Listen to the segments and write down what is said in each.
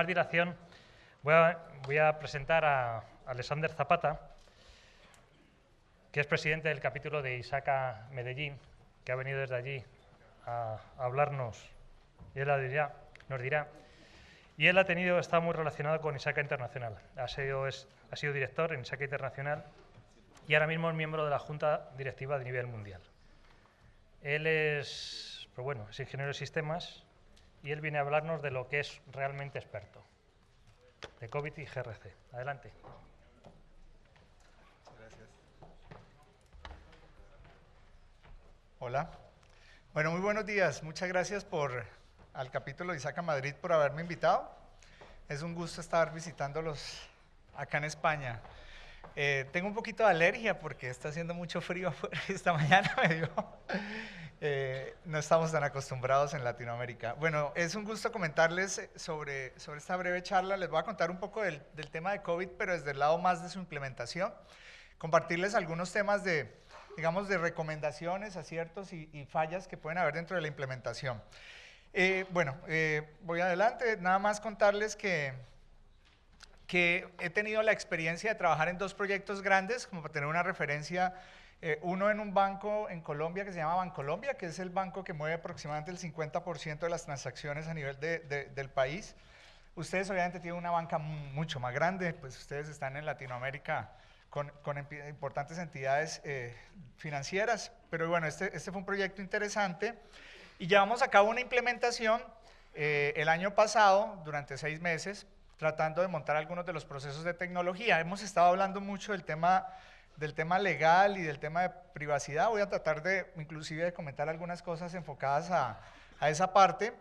más dilación, voy a presentar a Alexander Zapata, que es presidente del capítulo de ISACA Medellín, que ha venido desde allí a hablarnos, y él nos dirá. Y él está muy relacionado con ISACA Internacional. Ha sido director en ISACA Internacional y ahora mismo es miembro de la Junta Directiva de nivel mundial. Él es ingeniero de sistemas y él viene a hablarnos de lo que es realmente experto, de COVID y GRC. Adelante. Gracias. Hola. Bueno, muy buenos días. Muchas gracias al capítulo de ISACA Madrid por haberme invitado. Es un gusto estar visitándolos acá en España. Tengo un poquito de alergia porque está haciendo mucho frío afuera. Esta mañana me dio. No estamos tan acostumbrados en Latinoamérica. Bueno, es un gusto comentarles sobre esta breve charla. Les voy a contar un poco del tema de COVID, pero desde el lado más de su implementación. Compartirles algunos temas de recomendaciones, aciertos y fallas que pueden haber dentro de la implementación. Voy adelante. Nada más contarles que he tenido la experiencia de trabajar en dos proyectos grandes, como para tener una referencia. Uno en un banco en Colombia que se llama Bancolombia, que es el banco que mueve aproximadamente el 50% de las transacciones a nivel del país. Ustedes obviamente tienen una banca mucho más grande, pues ustedes están en Latinoamérica con importantes entidades financieras, pero bueno, este fue un proyecto interesante y llevamos a cabo una implementación el año pasado durante 6 meses, tratando de montar algunos de los procesos de tecnología. Hemos estado hablando mucho del tema legal y del tema de privacidad. Voy a tratar inclusive de comentar algunas cosas enfocadas a esa parte.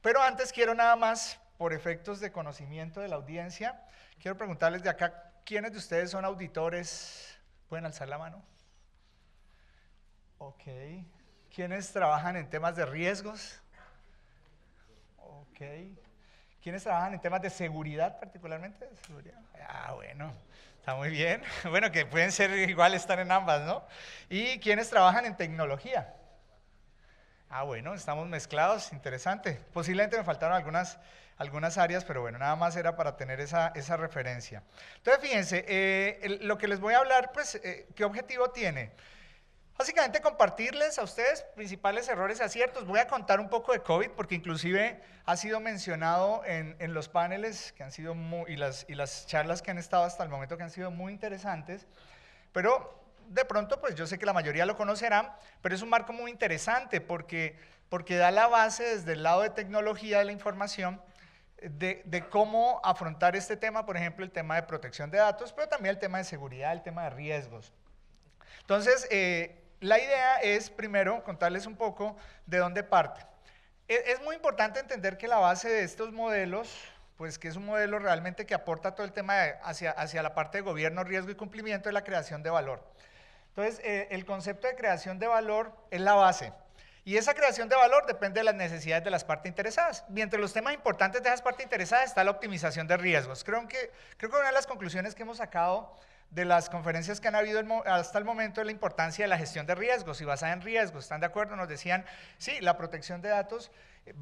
Pero antes quiero nada más, por efectos de conocimiento de la audiencia, quiero preguntarles de acá, ¿quiénes de ustedes son auditores? ¿Pueden alzar la mano? Ok. ¿Quiénes trabajan en temas de riesgos? Ok. ¿Quiénes trabajan en temas de seguridad particularmente? Bueno, está muy bien. Bueno, que pueden ser igual, estar en ambas, ¿no? ¿Y quiénes trabajan en tecnología? Bueno, estamos mezclados, interesante. Posiblemente me faltaron algunas áreas, pero bueno, nada más era para tener esa referencia. Entonces, fíjense, lo que les voy a hablar, pues, ¿qué objetivo tiene? Básicamente compartirles a ustedes principales errores y aciertos. Voy a contar un poco de COVID porque inclusive ha sido mencionado en los paneles que han sido y las charlas que han estado hasta el momento, que han sido muy interesantes, pero de pronto pues yo sé que la mayoría lo conocerán, pero es un marco muy interesante porque da la base desde el lado de tecnología de la información de cómo afrontar este tema, por ejemplo el tema de protección de datos, pero también el tema de seguridad, el tema de riesgos. Entonces, la idea es primero contarles un poco de dónde parte. Es muy importante entender que la base de estos modelos, pues que es un modelo realmente que aporta todo el tema hacia la parte de gobierno, riesgo y cumplimiento de la creación de valor. Entonces, el concepto de creación de valor es la base. Y esa creación de valor depende de las necesidades de las partes interesadas. Y entre los temas importantes de esas partes interesadas está la optimización de riesgos. Creo que una de las conclusiones que hemos sacado de las conferencias que han habido hasta el momento es la importancia de la gestión de riesgos y basada en riesgos. ¿Están de acuerdo? Nos decían, sí, la protección de datos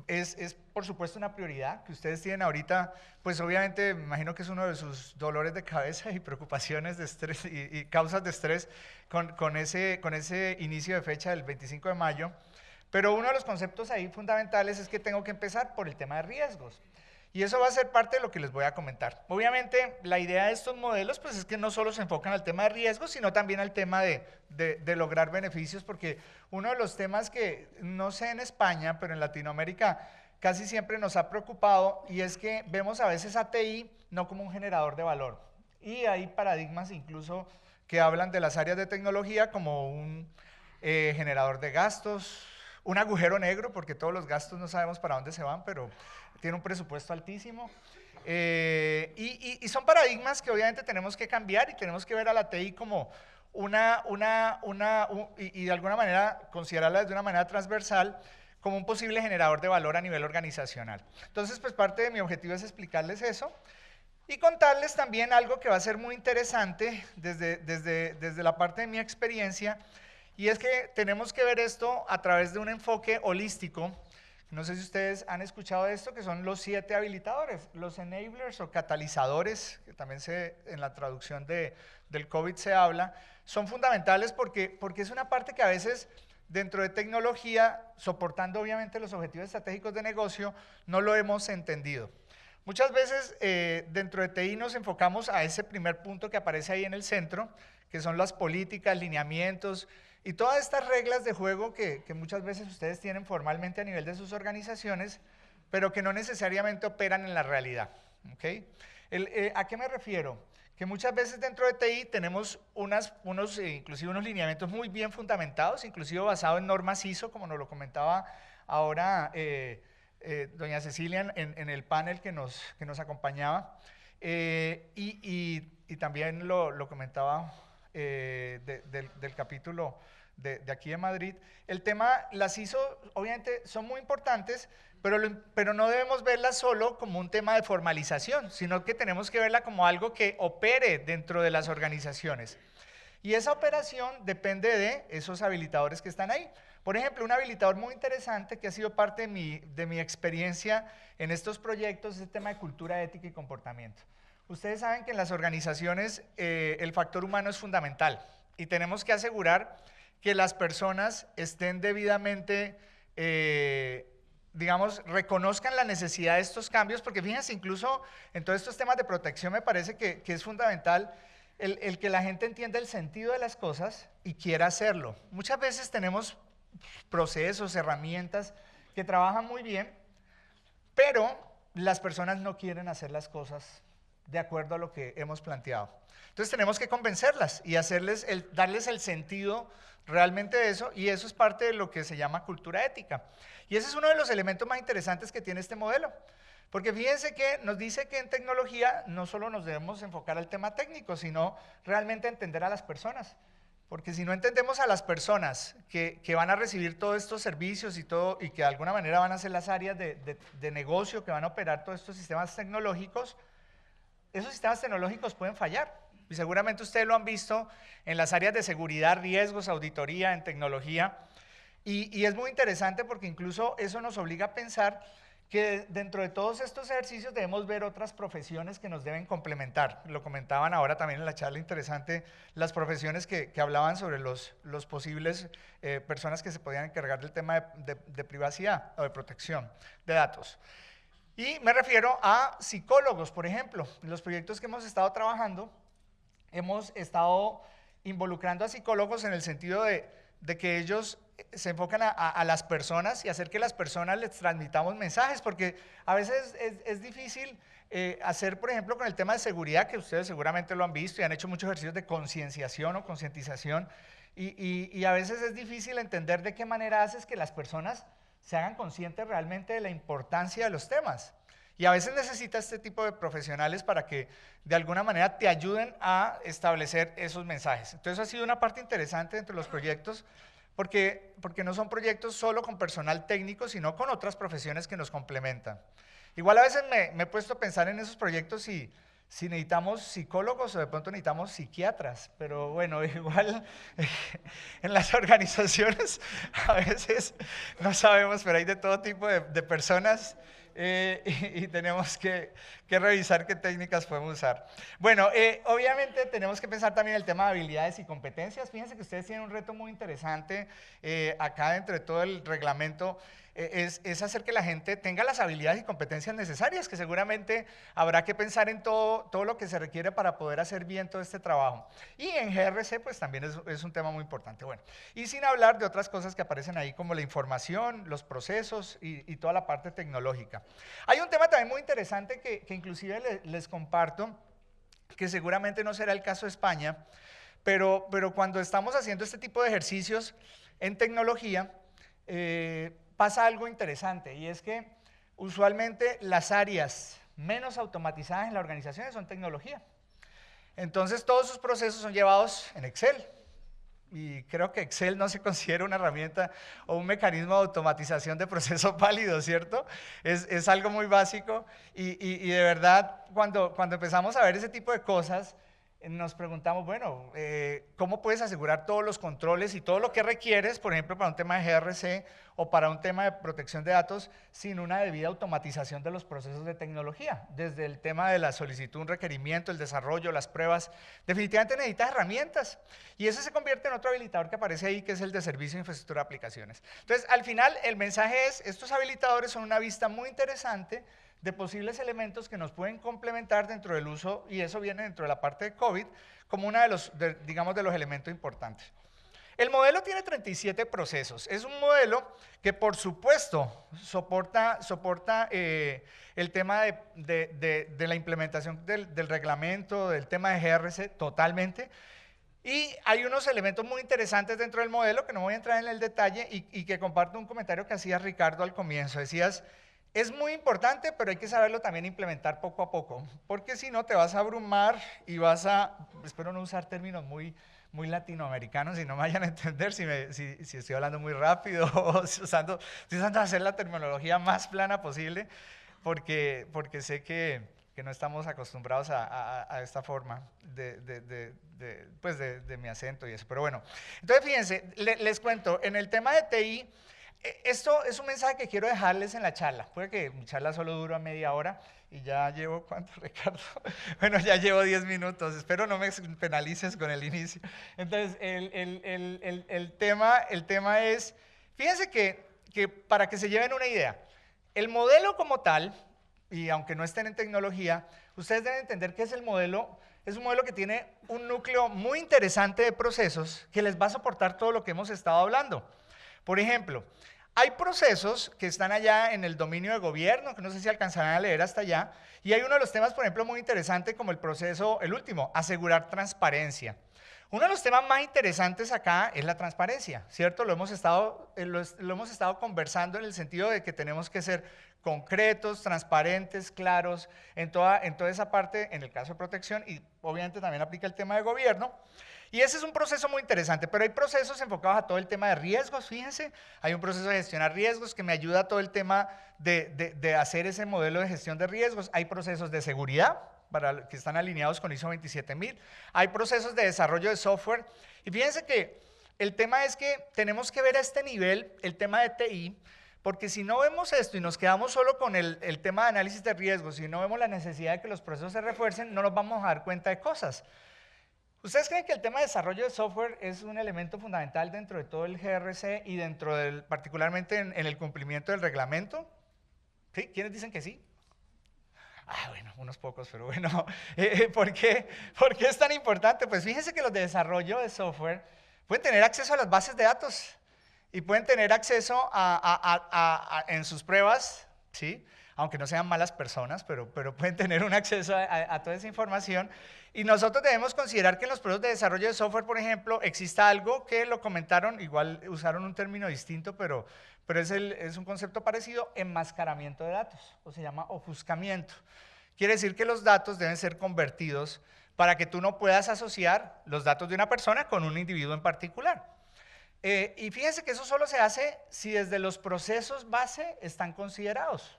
es por supuesto una prioridad que ustedes tienen ahorita, pues obviamente me imagino que es uno de sus dolores de cabeza y preocupaciones de estrés y causas de estrés con ese inicio de fecha del 25 de mayo, pero uno de los conceptos ahí fundamentales es que tengo que empezar por el tema de riesgos. Y eso va a ser parte de lo que les voy a comentar. Obviamente, la idea de estos modelos pues, es que no solo se enfocan al tema de riesgos, sino también al tema de lograr beneficios, porque uno de los temas que, no sé en España, pero en Latinoamérica casi siempre nos ha preocupado, y es que vemos a veces a TI no como un generador de valor. Y hay paradigmas incluso que hablan de las áreas de tecnología como un generador de gastos, un agujero negro, porque todos los gastos no sabemos para dónde se van, pero tiene un presupuesto altísimo. Y son paradigmas que obviamente tenemos que cambiar y tenemos que ver a la TI como y de alguna manera considerarla de una manera transversal como un posible generador de valor a nivel organizacional. Entonces, pues parte de mi objetivo es explicarles eso y contarles también algo que va a ser muy interesante desde la parte de mi experiencia, y es que tenemos que ver esto a través de un enfoque holístico No sé si ustedes han escuchado esto, que son los 7 habilitadores, los enablers o catalizadores, que también en la traducción del COVID se habla, son fundamentales porque es una parte que a veces dentro de tecnología, soportando obviamente los objetivos estratégicos de negocio, no lo hemos entendido. Muchas veces dentro de TI nos enfocamos a ese primer punto que aparece ahí en el centro, que son las políticas, lineamientos y todas estas reglas de juego que muchas veces ustedes tienen formalmente a nivel de sus organizaciones, pero que no necesariamente operan en la realidad. ¿Okay? ¿A qué me refiero? Que muchas veces dentro de TI tenemos inclusive unos lineamientos muy bien fundamentados, inclusive basados en normas ISO, como nos lo comentaba ahora doña Cecilia en el panel que nos acompañaba, y también lo comentaba del capítulo de aquí de Madrid. El tema, las ISO obviamente son muy importantes, pero no debemos verla solo como un tema de formalización, sino que tenemos que verla como algo que opere dentro de las organizaciones. Y esa operación depende de esos habilitadores que están ahí. Por ejemplo, un habilitador muy interesante que ha sido parte de mi experiencia en estos proyectos es el tema de cultura, ética y comportamiento. Ustedes saben que en las organizaciones el factor humano es fundamental y tenemos que asegurar que las personas estén debidamente, digamos, reconozcan la necesidad de estos cambios, porque fíjense, incluso en todos estos temas de protección me parece que es fundamental el que la gente entienda el sentido de las cosas y quiera hacerlo. Muchas veces tenemos procesos, herramientas que trabajan muy bien, pero las personas no quieren hacer las cosas de acuerdo a lo que hemos planteado. Entonces tenemos que convencerlas y darles el sentido realmente de eso, y eso es parte de lo que se llama cultura ética. Y ese es uno de los elementos más interesantes que tiene este modelo, porque fíjense que nos dice que en tecnología no solo nos debemos enfocar al tema técnico, sino realmente entender a las personas. Porque si no entendemos a las personas que van a recibir todos estos servicios y que de alguna manera van a ser las áreas de negocio que van a operar todos estos sistemas tecnológicos, esos sistemas tecnológicos pueden fallar. Y seguramente ustedes lo han visto en las áreas de seguridad, riesgos, auditoría, en tecnología. Y es muy interesante porque incluso eso nos obliga a pensar que dentro de todos estos ejercicios debemos ver otras profesiones que nos deben complementar. Lo comentaban ahora también en la charla interesante, las profesiones que hablaban sobre los posibles personas que se podían encargar del tema de privacidad o de protección de datos. Y me refiero a psicólogos, por ejemplo. En los proyectos que hemos estado trabajando, hemos estado involucrando a psicólogos en el sentido de que ellos se enfocan a las personas y hacer que las personas les transmitamos mensajes, porque a veces es difícil hacer, por ejemplo, con el tema de seguridad, que ustedes seguramente lo han visto y han hecho muchos ejercicios de concienciación o concientización, y a veces es difícil entender de qué manera haces que las personas se hagan conscientes realmente de la importancia de los temas. Y a veces necesitas este tipo de profesionales para que de alguna manera te ayuden a establecer esos mensajes. Entonces ha sido una parte interesante dentro de los proyectos, porque no son proyectos solo con personal técnico, sino con otras profesiones que nos complementan. Igual a veces me he puesto a pensar en esos proyectos si necesitamos psicólogos o de pronto necesitamos psiquiatras, pero bueno, igual en las organizaciones a veces no sabemos, pero hay de todo tipo de personas. Y tenemos que revisar qué técnicas podemos usar. Bueno, obviamente tenemos que pensar también el tema de habilidades y competencias. Fíjense que ustedes tienen un reto muy interesante acá dentro de todo el reglamento. Es hacer que la gente tenga las habilidades y competencias necesarias, que seguramente habrá que pensar en todo lo que se requiere para poder hacer bien todo este trabajo. Y en GRC pues también es un tema muy importante. Bueno, y sin hablar de otras cosas que aparecen ahí como la información, los procesos y toda la parte tecnológica. Hay un tema también muy interesante que inclusive les comparto, que seguramente no será el caso de España, pero cuando estamos haciendo este tipo de ejercicios en tecnología, pasa algo interesante, y es que usualmente las áreas menos automatizadas en la organización son tecnología. Entonces todos sus procesos son llevados en Excel, y creo que Excel no se considera una herramienta o un mecanismo de automatización de procesos válidos, ¿cierto? Es algo muy básico, y de verdad cuando empezamos a ver ese tipo de cosas, nos preguntamos, bueno, ¿cómo puedes asegurar todos los controles y todo lo que requieres, por ejemplo, para un tema de GRC o para un tema de protección de datos, sin una debida automatización de los procesos de tecnología? Desde el tema de la solicitud, un requerimiento, el desarrollo, las pruebas, definitivamente necesitas herramientas. Y eso se convierte en otro habilitador que aparece ahí, que es el de servicio de infraestructura de aplicaciones. Entonces, al final, el mensaje es, estos habilitadores son una vista muy interesante de posibles elementos que nos pueden complementar dentro del uso, y eso viene dentro de la parte de COVID, como uno de los, digamos, de los elementos importantes. El modelo tiene 37 procesos. Es un modelo que, por supuesto, soporta el tema de la implementación del reglamento, del tema de GRC, totalmente. Y hay unos elementos muy interesantes dentro del modelo, que no voy a entrar en el detalle, y que comparto un comentario que hacía Ricardo al comienzo. Decías, es muy importante, pero hay que saberlo también implementar poco a poco, porque si no te vas a abrumar y vas a, espero no usar términos muy latinoamericanos y no me vayan a entender si estoy hablando muy rápido o si estoy usando hacer la terminología más plana posible, porque sé que no estamos acostumbrados a esta forma de mi acento y eso. Pero bueno, entonces fíjense, les cuento, en el tema de TI, esto es un mensaje que quiero dejarles en la charla. Puede que mi charla solo dura media hora y ya llevo, ¿cuánto, Ricardo? Bueno, ya llevo 10 minutos. Espero no me penalices con el inicio. Entonces, el tema es, fíjense que para que se lleven una idea, el modelo como tal, y aunque no estén en tecnología, ustedes deben entender que es un modelo que tiene un núcleo muy interesante de procesos que les va a soportar todo lo que hemos estado hablando. Por ejemplo, hay procesos que están allá en el dominio de gobierno, que no sé si alcanzarán a leer hasta allá, y hay uno de los temas, por ejemplo, muy interesante como el proceso, el último, asegurar transparencia. Uno de los temas más interesantes acá es la transparencia, ¿cierto? Lo hemos estado conversando en el sentido de que tenemos que ser concretos, transparentes, claros, en toda esa parte, en el caso de protección, y obviamente también aplica el tema de gobierno. Y ese es un proceso muy interesante, pero hay procesos enfocados a todo el tema de riesgos, fíjense, hay un proceso de gestionar riesgos que me ayuda a todo el tema de hacer ese modelo de gestión de riesgos, hay procesos de seguridad, que están alineados con ISO 27000, hay procesos de desarrollo de software, y fíjense que el tema es que tenemos que ver a este nivel el tema de TI, porque si no vemos esto y nos quedamos solo con el tema de análisis de riesgos, si no vemos la necesidad de que los procesos se refuercen, no nos vamos a dar cuenta de cosas. ¿Ustedes creen que el tema de desarrollo de software es un elemento fundamental dentro de todo el GRC y dentro particularmente en el cumplimiento del reglamento? ¿Sí? ¿Quiénes dicen que sí? Bueno, unos pocos, pero bueno. ¿Por qué es tan importante? Pues fíjense que los de desarrollo de software pueden tener acceso a las bases de datos y pueden tener acceso en sus pruebas, ¿sí? Aunque no sean malas personas, pero pueden tener un acceso a toda esa información. Y nosotros debemos considerar que en los procesos de desarrollo de software, por ejemplo, exista algo que lo comentaron, igual usaron un término distinto, pero es un concepto parecido, enmascaramiento de datos, o se llama ofuscamiento. Quiere decir que los datos deben ser convertidos para que tú no puedas asociar los datos de una persona con un individuo en particular. Y fíjense que eso solo se hace si desde los procesos base están considerados,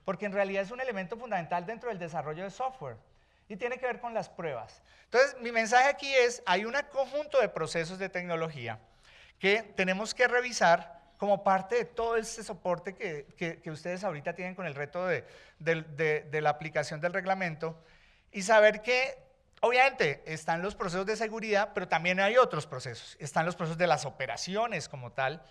porque en realidad es un elemento fundamental dentro del desarrollo de software y tiene que ver con las pruebas. Entonces, mi mensaje aquí es, hay un conjunto de procesos de tecnología que tenemos que revisar como parte de todo este soporte que ustedes ahorita tienen con el reto de la aplicación del reglamento y saber que obviamente están los procesos de seguridad, pero también hay otros procesos. Están los procesos de las operaciones como tal,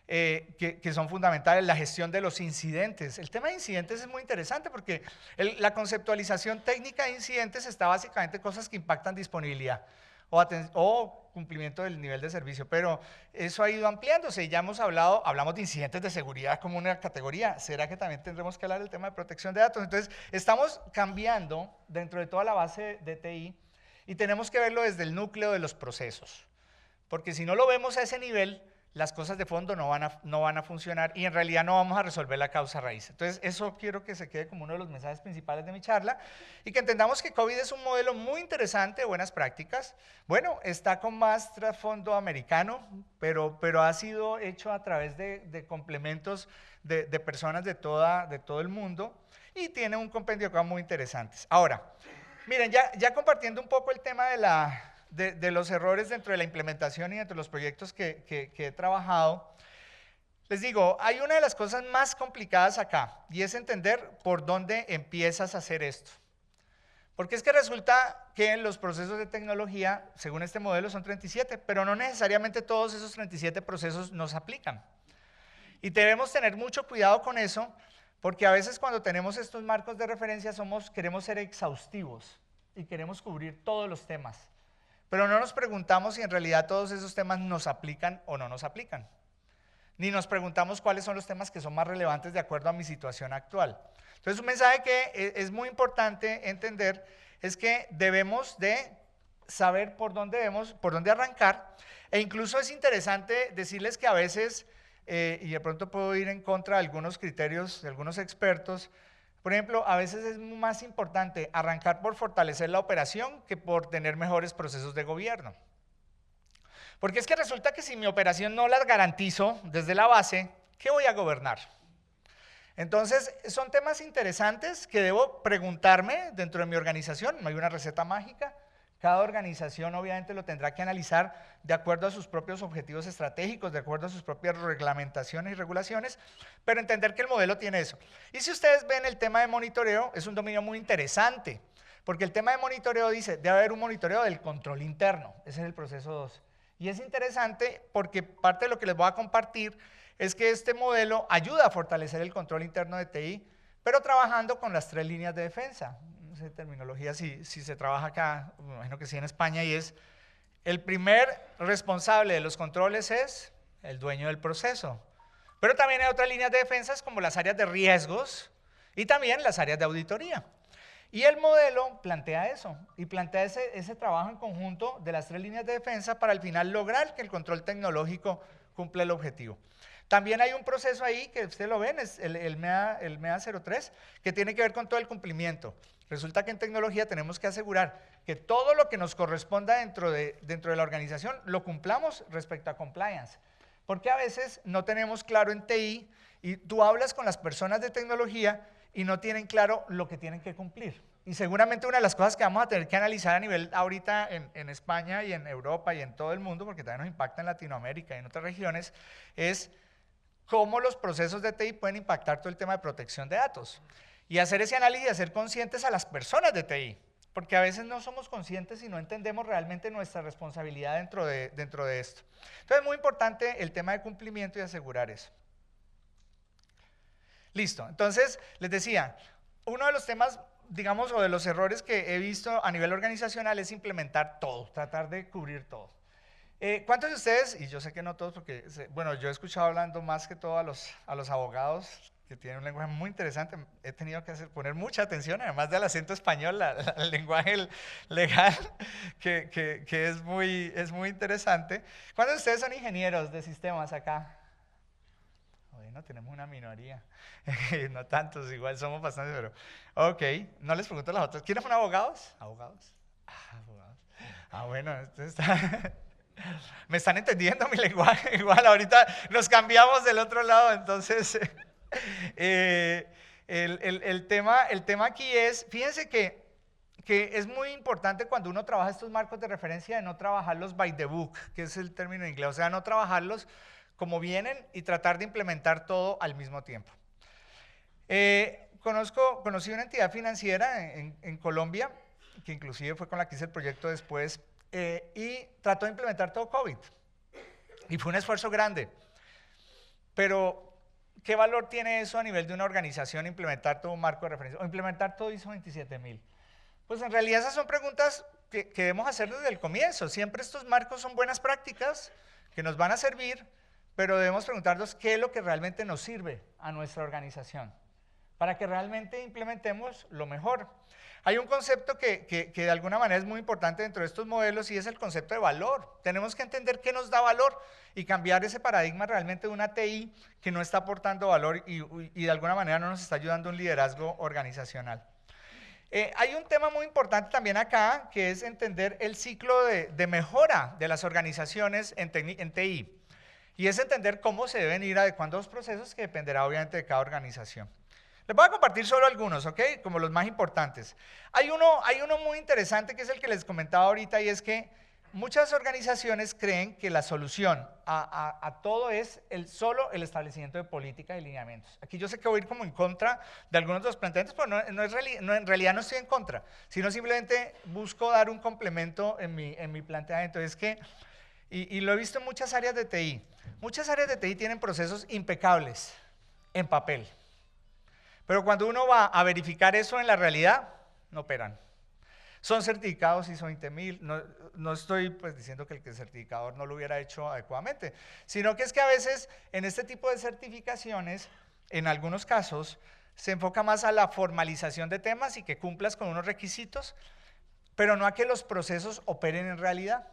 que son fundamentales, la gestión de los incidentes. El tema de incidentes es muy interesante porque la conceptualización técnica de incidentes está básicamente en cosas que impactan disponibilidad o cumplimiento del nivel de servicio, pero eso ha ido ampliándose y ya hablamos de incidentes de seguridad como una categoría. ¿Será que también tendremos que hablar del tema de protección de datos? Entonces, estamos cambiando dentro de toda la base de TI y tenemos que verlo desde el núcleo de los procesos, porque si no lo vemos a ese nivel, las cosas de fondo no van a funcionar y en realidad no vamos a resolver la causa raíz. Entonces, eso quiero que se quede como uno de los mensajes principales de mi charla y que entendamos que COVID es un modelo muy interesante de buenas prácticas. Bueno, está con más trasfondo americano, pero ha sido hecho a través de complementos de personas de todo el mundo y tiene un compendio acá muy interesante. Ahora, Miren, ya compartiendo un poco el tema de los errores dentro de la implementación y dentro de los proyectos que he trabajado, les digo, hay una de las cosas más complicadas acá y es entender por dónde empiezas a hacer esto. Porque es que resulta que los procesos de tecnología, según este modelo, son 37, pero no necesariamente todos esos 37 procesos nos aplican. Y debemos tener mucho cuidado con eso, porque a veces cuando tenemos estos marcos de referencia queremos ser exhaustivos y queremos cubrir todos los temas. Pero no nos preguntamos si en realidad todos esos temas nos aplican o no nos aplican. Ni nos preguntamos cuáles son los temas que son más relevantes de acuerdo a mi situación actual. Entonces, un mensaje que es muy importante entender es que debemos de saber por dónde arrancar, e incluso es interesante decirles que a veces, y de pronto puedo ir en contra de algunos criterios de algunos expertos, por ejemplo, a veces es más importante arrancar por fortalecer la operación que por tener mejores procesos de gobierno. Porque es que resulta que si mi operación no las garantizo desde la base, ¿qué voy a gobernar? Entonces, son temas interesantes que debo preguntarme dentro de mi organización. No hay una receta mágica. Cada organización obviamente lo tendrá que analizar de acuerdo a sus propios objetivos estratégicos, de acuerdo a sus propias reglamentaciones y regulaciones, pero entender que el modelo tiene eso. Y si ustedes ven el tema de monitoreo, es un dominio muy interesante, porque el tema de monitoreo dice, debe haber un monitoreo del control interno. Ese es el proceso 2. Y es interesante porque parte de lo que les voy a compartir es que este modelo ayuda a fortalecer el control interno de TI, pero trabajando con las 3 líneas de defensa. No sé terminología si se trabaja acá, me imagino que sí en España, y es el primer responsable de los controles es el dueño del proceso. Pero también hay otras líneas de defensas como las áreas de riesgos y también las áreas de auditoría. Y el modelo plantea eso, y plantea ese trabajo en conjunto de las 3 líneas de defensa para al final lograr que el control tecnológico cumpla el objetivo. También hay un proceso ahí que ustedes lo ven, es el MEA 03, que tiene que ver con todo el cumplimiento. Resulta que en tecnología tenemos que asegurar que todo lo que nos corresponda dentro de la organización lo cumplamos respecto a compliance. Porque a veces no tenemos claro en TI y tú hablas con las personas de tecnología y no tienen claro lo que tienen que cumplir. Y seguramente una de las cosas que vamos a tener que analizar a nivel ahorita en España y en Europa y en todo el mundo, porque también nos impacta en Latinoamérica y en otras regiones, es cómo los procesos de TI pueden impactar todo el tema de protección de datos. Y hacer ese análisis y hacer conscientes a las personas de TI, porque a veces no somos conscientes y no entendemos realmente nuestra responsabilidad dentro de esto. Entonces es muy importante el tema de cumplimiento y asegurar eso. Listo, entonces les decía, uno de los temas, digamos, o de los errores que he visto a nivel organizacional es implementar todo, tratar de cubrir todo. ¿Cuántos de ustedes, y yo sé que no todos, porque, bueno, yo he escuchado hablando más que todo a los abogados, que tienen un lenguaje muy interesante, he tenido que poner mucha atención, además del acento español, el lenguaje legal, que es muy interesante. ¿Cuántos de ustedes son ingenieros de sistemas acá? Bueno, tenemos una minoría, no tantos, igual somos bastantes, pero ok, no les pregunto a las otras. ¿Quiénes son abogados? ¿Abogados? Abogados. Bueno, me están entendiendo mi lenguaje, igual ahorita nos cambiamos del otro lado, entonces el tema aquí es, fíjense que es muy importante cuando uno trabaja estos marcos de referencia de no trabajarlos by the book, que es el término en inglés, o sea, no trabajarlos como vienen y tratar de implementar todo al mismo tiempo. Conocí una entidad financiera en Colombia, que inclusive fue con la que hice el proyecto después, y trató de implementar todo COVID. Y fue un esfuerzo grande. Pero, ¿qué valor tiene eso a nivel de una organización, implementar todo un marco de referencia? O implementar todo ISO 27000. Pues en realidad esas son preguntas que debemos hacer desde el comienzo. Siempre estos marcos son buenas prácticas que nos van a servir, pero debemos preguntarnos qué es lo que realmente nos sirve a nuestra organización, para que realmente implementemos lo mejor. Hay un concepto que de alguna manera es muy importante dentro de estos modelos y es el concepto de valor. Tenemos que entender qué nos da valor y cambiar ese paradigma realmente de una TI que no está aportando valor y de alguna manera no nos está ayudando a un liderazgo organizacional. Hay un tema muy importante también acá que es entender el ciclo de mejora de las organizaciones en TI. Y es entender cómo se deben ir adecuando los procesos que dependerá obviamente de cada organización. Les voy a compartir solo algunos, ¿ok? Como los más importantes. Hay uno muy interesante que es el que les comentaba ahorita y es que muchas organizaciones creen que la solución a todo es solo el establecimiento de políticas y lineamientos. Aquí yo sé que voy a ir como en contra de algunos de los planteamientos, pero en realidad no estoy en contra, sino simplemente busco dar un complemento en mi planteamiento. Es que, y lo he visto en muchas áreas de TI, muchas áreas de TI tienen procesos impecables en papel. Pero cuando uno va a verificar eso en la realidad, no operan. Son certificados ISO 20000, no estoy pues diciendo que el certificador no lo hubiera hecho adecuadamente, sino que es que a veces en este tipo de certificaciones, en algunos casos, se enfoca más a la formalización de temas y que cumplas con unos requisitos, pero no a que los procesos operen en realidad.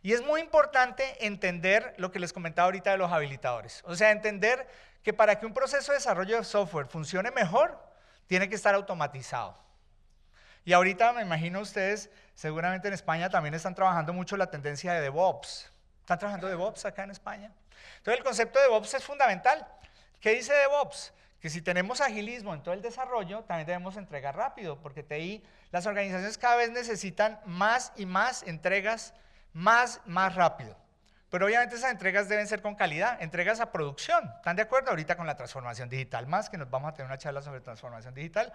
Y es muy importante entender lo que les comentaba ahorita de los habilitadores, o sea, entender que para que un proceso de desarrollo de software funcione mejor, tiene que estar automatizado. Y ahorita me imagino ustedes, seguramente en España también están trabajando mucho la tendencia de DevOps. ¿Están trabajando DevOps acá en España? Entonces el concepto de DevOps es fundamental. ¿Qué dice DevOps? Que si tenemos agilismo en todo el desarrollo, también debemos entregar rápido, porque TI, las organizaciones cada vez necesitan más y más entregas, más rápido. Pero obviamente esas entregas deben ser con calidad, entregas a producción. ¿Están de acuerdo? Ahorita con la transformación digital, más que nos vamos a tener una charla sobre transformación digital.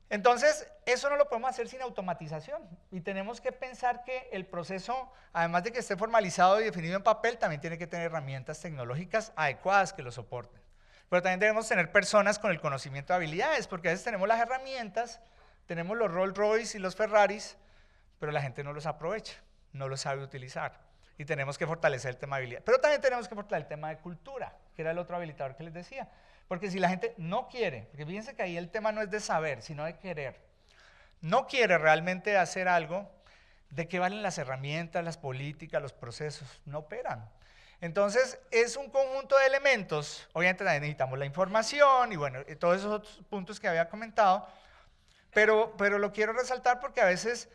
Entonces, eso no lo podemos hacer sin automatización y tenemos que pensar que el proceso, además de que esté formalizado y definido en papel, también tiene que tener herramientas tecnológicas adecuadas que lo soporten. Pero también debemos tener personas con el conocimiento de habilidades, porque a veces tenemos las herramientas, tenemos los Rolls Royce y los Ferraris, pero la gente no los aprovecha, no los sabe utilizar. Y tenemos que fortalecer el tema de habilidad. Pero también tenemos que fortalecer el tema de cultura, que era el otro habilitador que les decía. Porque si la gente no quiere, porque fíjense que ahí el tema no es de saber, sino de querer, no quiere realmente hacer algo, ¿de qué valen las herramientas, las políticas, los procesos? No operan. Entonces, es un conjunto de elementos, obviamente también necesitamos la información y bueno, todos esos otros puntos que había comentado, pero lo quiero resaltar porque a veces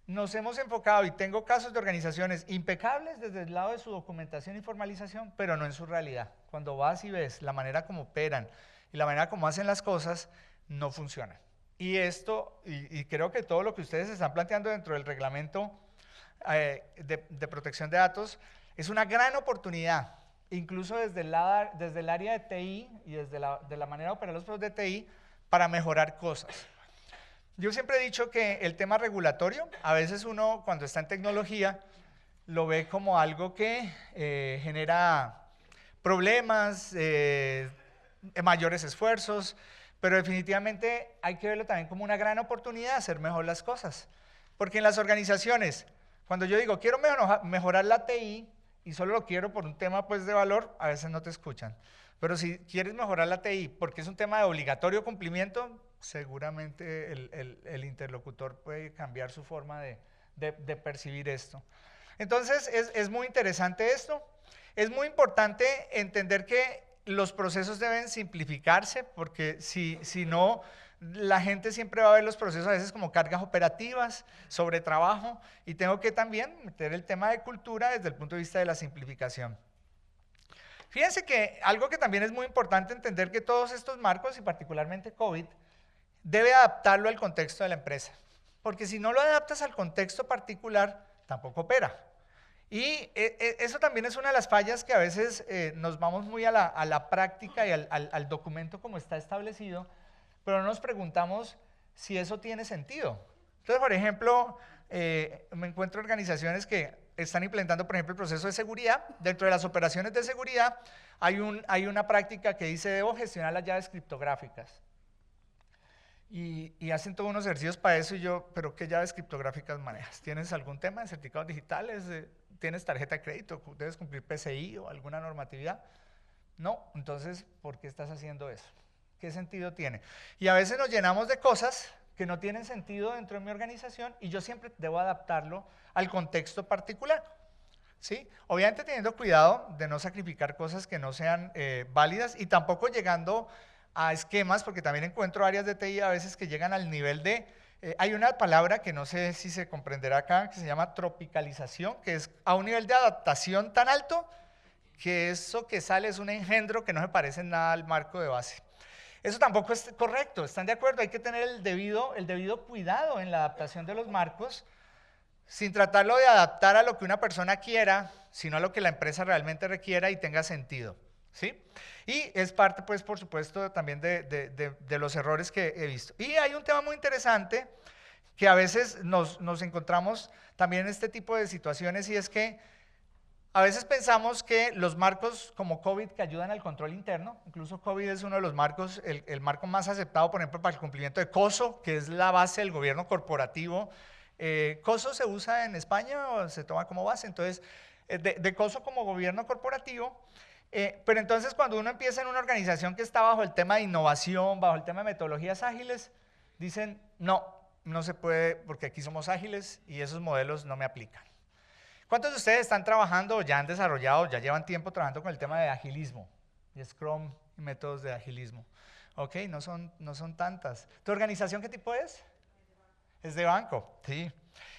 nos hemos enfocado y tengo casos de organizaciones impecables desde el lado de su documentación y formalización, pero no en su realidad. Cuando vas y ves la manera como operan y la manera como hacen las cosas, no funciona. Y esto, y creo que todo lo que ustedes están planteando dentro del reglamento de protección de datos, es una gran oportunidad, incluso desde el área de TI y desde la manera de operar los procesos de TI, para mejorar cosas. Yo siempre he dicho que el tema regulatorio, a veces uno cuando está en tecnología, lo ve como algo que genera problemas, mayores esfuerzos, pero definitivamente hay que verlo también como una gran oportunidad de hacer mejor las cosas. Porque en las organizaciones, cuando yo digo quiero mejorar la TI y solo lo quiero por un tema pues, de valor, a veces no te escuchan. Pero si quieres mejorar la TI porque es un tema de obligatorio cumplimiento, seguramente el interlocutor puede cambiar su forma de percibir esto. Entonces, es muy interesante esto. Es muy importante entender que los procesos deben simplificarse, porque si no, la gente siempre va a ver los procesos a veces como cargas operativas, sobre trabajo, y tengo que también meter el tema de cultura desde el punto de vista de la simplificación. Fíjense que algo que también es muy importante entender que todos estos marcos, y particularmente COVID, debe adaptarlo al contexto de la empresa, porque si no lo adaptas al contexto particular, tampoco opera. Y eso también es una de las fallas que a veces nos vamos muy a la práctica y al documento como está establecido, pero no nos preguntamos si eso tiene sentido. Entonces, por ejemplo, me encuentro organizaciones que están implementando, por ejemplo, el proceso de seguridad. Dentro de las operaciones de seguridad hay una práctica que dice debo gestionar las llaves criptográficas. Y hacen todos unos ejercicios para eso y yo, ¿pero qué llaves criptográficas manejas? ¿Tienes algún tema de certificados digitales? ¿Tienes tarjeta de crédito? ¿Debes cumplir PCI o alguna normatividad? No, entonces, ¿por qué estás haciendo eso? ¿Qué sentido tiene? Y a veces nos llenamos de cosas que no tienen sentido dentro de mi organización y yo siempre debo adaptarlo al contexto particular. ¿Sí? Obviamente teniendo cuidado de no sacrificar cosas que no sean válidas y tampoco llegando a esquemas, porque también encuentro áreas de TI a veces que llegan al nivel de, hay una palabra que no sé si se comprenderá acá, que se llama tropicalización, que es a un nivel de adaptación tan alto que eso que sale es un engendro que no se parece en nada al marco de base. Eso tampoco es correcto, ¿están de acuerdo? Hay que tener el debido cuidado en la adaptación de los marcos, sin tratarlo de adaptar a lo que una persona quiera, sino a lo que la empresa realmente requiera y tenga sentido, ¿sí? Y es parte, pues, por supuesto, también de los errores que he visto. Y hay un tema muy interesante que a veces nos encontramos también en este tipo de situaciones, y es que a veces pensamos que los marcos como COVID que ayudan al control interno, incluso COVID es uno de los marcos, el marco más aceptado, por ejemplo, para el cumplimiento de COSO, que es la base del gobierno corporativo. ¿COSO se usa en España o se toma como base? Entonces, de COSO como gobierno corporativo. Pero entonces cuando uno empieza en una organización que está bajo el tema de innovación, bajo el tema de metodologías ágiles, dicen, no se puede porque aquí somos ágiles y esos modelos no me aplican. ¿Cuántos de ustedes están trabajando o ya han desarrollado, ya llevan tiempo trabajando con el tema de agilismo, y Scrum y métodos de agilismo? Ok, no son tantas. ¿Tu organización qué tipo es? Es de banco, sí.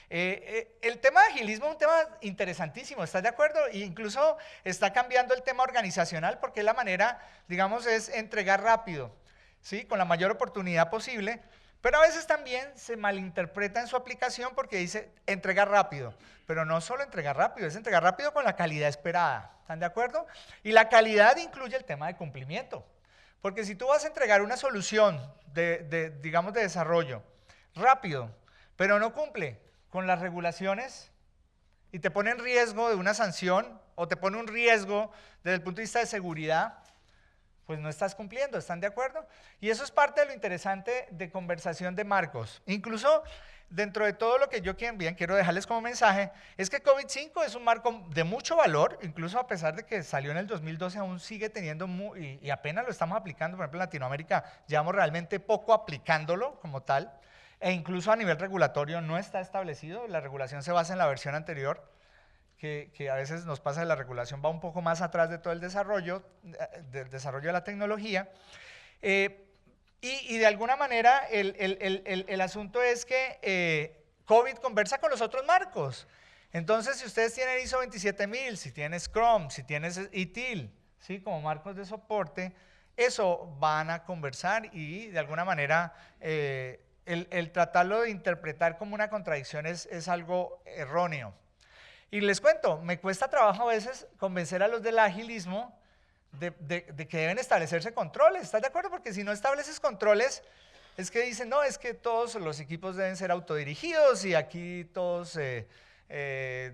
El tema de agilismo es un tema interesantísimo, ¿estás de acuerdo? E incluso está cambiando el tema organizacional porque la manera, digamos, es entregar rápido, ¿sí? Con la mayor oportunidad posible. Pero a veces también se malinterpreta en su aplicación porque dice entregar rápido, pero no solo entregar rápido, es entregar rápido con la calidad esperada, ¿están de acuerdo? Y la calidad incluye el tema de cumplimiento, porque si tú vas a entregar una solución digamos, de desarrollo rápido, pero no cumple con las regulaciones y te pone en riesgo de una sanción o te pone un riesgo desde el punto de vista de seguridad, pues no estás cumpliendo, ¿están de acuerdo? Y eso es parte de lo interesante de conversación de marcos. Incluso dentro de todo lo que yo quiero dejarles como mensaje, es que COVID-5 es un marco de mucho valor, incluso a pesar de que salió en el 2012, aún sigue teniendo, y apenas lo estamos aplicando, por ejemplo en Latinoamérica, llevamos realmente poco aplicándolo como tal, e incluso a nivel regulatorio no está establecido, la regulación se basa en la versión anterior, que a veces nos pasa que la regulación va un poco más atrás de todo el desarrollo, de la tecnología. Y de alguna manera el asunto es que COVID conversa con los otros marcos. Entonces, si ustedes tienen ISO 27000, si tienen Scrum, si tienen ITIL, ¿sí? Como marcos de soporte, eso van a conversar y de alguna manera el tratarlo de interpretar como una contradicción es algo erróneo. Y les cuento, me cuesta trabajo a veces convencer a los del agilismo de que deben establecerse controles, ¿estás de acuerdo? Porque si no estableces controles, es que dicen, no, es que todos los equipos deben ser autodirigidos y aquí todos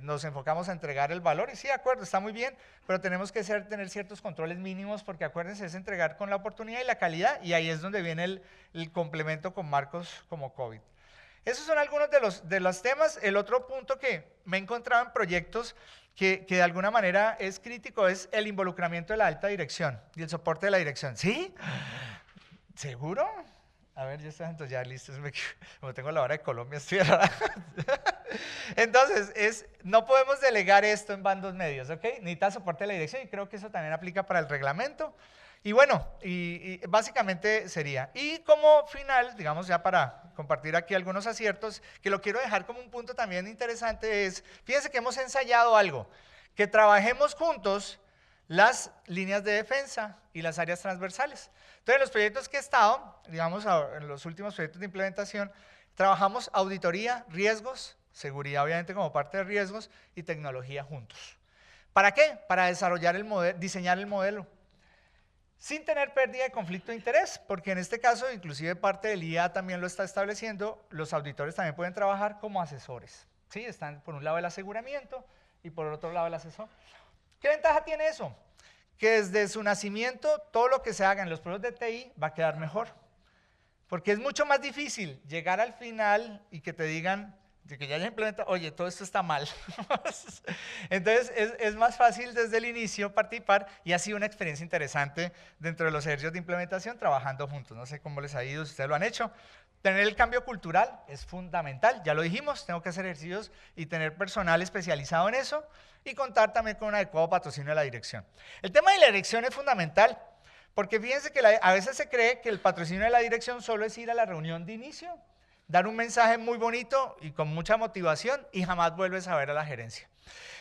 nos enfocamos a entregar el valor. Y sí, de acuerdo, está muy bien, pero tenemos que tener ciertos controles mínimos porque acuérdense, es entregar con la oportunidad y la calidad, y ahí es donde viene el complemento con marcos como COVID. Esos son algunos de los temas. El otro punto que me he encontrado en proyectos que de alguna manera es crítico es el involucramiento de la alta dirección y el soporte de la dirección. ¿Sí? ¿Seguro? A ver, entonces ya listo. Como tengo la hora de Colombia, estoy rara. Entonces, no podemos delegar esto en bandos medios, ¿ok? Necesita soporte de la dirección y creo que eso también aplica para el reglamento. Y bueno, y básicamente sería. Y como final, digamos ya para compartir aquí algunos aciertos, que lo quiero dejar como un punto también interesante es, fíjense que hemos ensayado algo, que trabajemos juntos las líneas de defensa y las áreas transversales. Entonces, en los proyectos que he estado, digamos en los últimos proyectos de implementación, trabajamos auditoría, riesgos, seguridad obviamente como parte de riesgos y tecnología juntos. ¿Para qué? Para desarrollar diseñar el modelo. Sin tener pérdida de conflicto de interés, porque en este caso, inclusive parte del IA también lo está estableciendo, los auditores también pueden trabajar como asesores. ¿Sí? Están por un lado el aseguramiento y por el otro lado el asesor. ¿Qué ventaja tiene eso? Que desde su nacimiento todo lo que se haga en los proyectos de TI va a quedar mejor. Porque es mucho más difícil llegar al final y que te digan, de que ya implementa, oye, todo esto está mal. Entonces, es más fácil desde el inicio participar y ha sido una experiencia interesante dentro de los ejercicios de implementación trabajando juntos. No sé cómo les ha ido, si ustedes lo han hecho. Tener el cambio cultural es fundamental, ya lo dijimos, tengo que hacer ejercicios y tener personal especializado en eso y contar también con un adecuado patrocinio de la dirección. El tema de la dirección es fundamental porque fíjense que a veces se cree que el patrocinio de la dirección solo es ir a la reunión de inicio, dar un mensaje muy bonito y con mucha motivación y jamás vuelves a ver a la gerencia.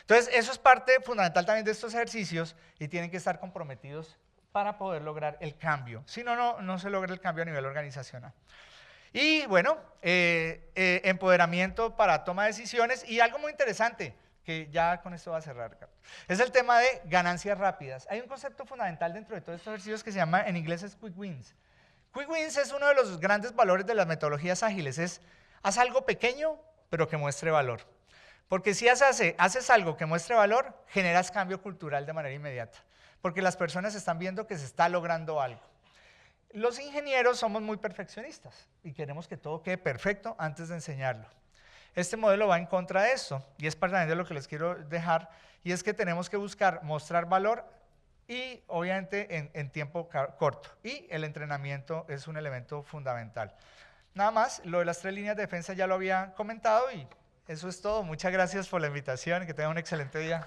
Entonces, eso es parte fundamental también de estos ejercicios y tienen que estar comprometidos para poder lograr el cambio. Si no, no se logra el cambio a nivel organizacional. Y bueno, empoderamiento para toma de decisiones y algo muy interesante, que ya con esto va a cerrar, Carlos, es el tema de ganancias rápidas. Hay un concepto fundamental dentro de todos estos ejercicios que se llama, en inglés es Quick Wins. Quick Wins es uno de los grandes valores de las metodologías ágiles, es haz algo pequeño, pero que muestre valor. Porque si haces algo que muestre valor, generas cambio cultural de manera inmediata, porque las personas están viendo que se está logrando algo. Los ingenieros somos muy perfeccionistas y queremos que todo quede perfecto antes de enseñarlo. Este modelo va en contra de esto y es parte de lo que les quiero dejar, y es que tenemos que buscar mostrar valor y obviamente en tiempo corto, y el entrenamiento es un elemento fundamental. Nada más, lo de las 3 líneas de defensa ya lo había comentado y eso es todo. Muchas gracias por la invitación y que tengan un excelente día.